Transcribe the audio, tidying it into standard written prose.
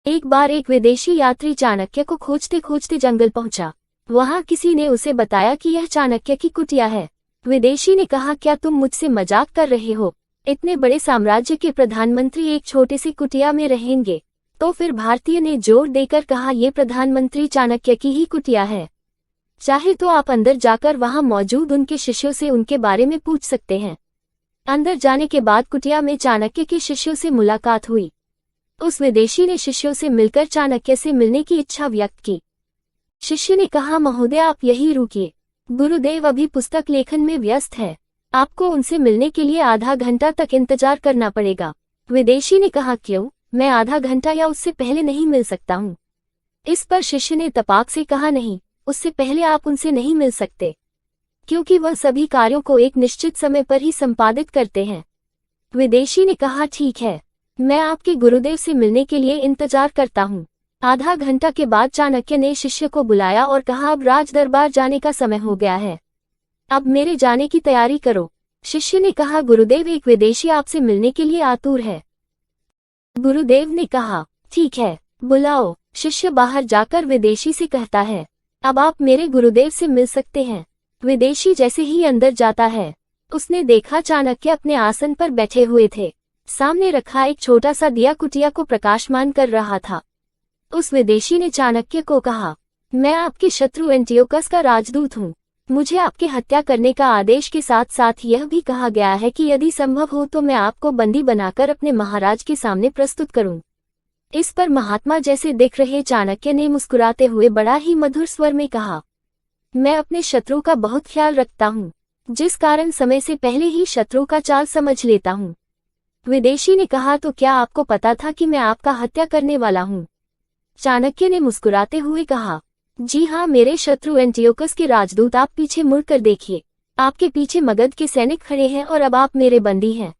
एक बार एक विदेशी यात्री चाणक्य को खोजते खोजते जंगल पहुंचा। वहां किसी ने उसे बताया कि यह चाणक्य की कुटिया है। विदेशी ने कहा, क्या तुम मुझसे मजाक कर रहे हो? इतने बड़े साम्राज्य के प्रधानमंत्री एक छोटे सी कुटिया में रहेंगे? तो फिर भारतीय ने जोर देकर कहा, ये प्रधानमंत्री चाणक्य की ही कुटिया है। चाहे तो आप अंदर जाकर वहां मौजूद उनके शिष्यों से उनके बारे में पूछ सकते हैं। अंदर जाने के बाद कुटिया में चाणक्य के शिष्यों से मुलाकात हुई। उस विदेशी ने शिष्यों से मिलकर चाणक्य से मिलने की इच्छा व्यक्त की। शिष्य ने कहा, महोदय आप यहीं रुकिए, गुरुदेव अभी पुस्तक लेखन में व्यस्त है, आपको उनसे मिलने के लिए आधा घंटा तक इंतजार करना पड़ेगा। विदेशी ने कहा, क्यों, मैं आधा घंटा या उससे पहले नहीं मिल सकता हूँ। इस पर शिष्य ने तपाक से कहा, नहीं, उससे पहले आप उनसे नहीं मिल सकते, क्योंकि वह सभी कार्यों को एक निश्चित समय पर ही संपादित करते हैं। विदेशी ने कहा, ठीक है, मैं आपके गुरुदेव से मिलने के लिए इंतजार करता हूँ। आधा घंटा के बाद चाणक्य ने शिष्य को बुलाया और कहा, अब राज दरबार जाने का समय हो गया है, अब मेरे जाने की तैयारी करो। शिष्य ने कहा, गुरुदेव एक विदेशी आपसे मिलने के लिए आतुर है। गुरुदेव ने कहा, ठीक है, बुलाओ। शिष्य बाहर जाकर विदेशी से कहता है, अब आप मेरे गुरुदेव से मिल सकते हैं। विदेशी जैसे ही अंदर जाता है, उसने देखा चाणक्य अपने आसन पर बैठे हुए थे। सामने रखा एक छोटा सा दिया कुटिया को प्रकाशमान कर रहा था। उस विदेशी ने चाणक्य को कहा, मैं आपके शत्रु एंटियोकस का राजदूत हूँ। मुझे आपकी हत्या करने का आदेश के साथ साथ यह भी कहा गया है कि यदि संभव हो तो मैं आपको बंदी बनाकर अपने महाराज के सामने प्रस्तुत करूं। इस पर महात्मा जैसे दिख रहे चाणक्य ने मुस्कुराते हुए बड़ा ही मधुर स्वर में कहा, मैं अपने शत्रु का बहुत ख्याल रखता हूँ, जिस कारण समय से पहले ही शत्रु का चाल समझ लेता हूँ। विदेशी ने कहा, तो क्या आपको पता था कि मैं आपका हत्या करने वाला हूँ? चाणक्य ने मुस्कुराते हुए कहा, जी हाँ, मेरे शत्रु एंटियोकस के राजदूत, आप पीछे मुड़कर देखिए, आपके पीछे मगध के सैनिक खड़े हैं और अब आप मेरे बंदी हैं।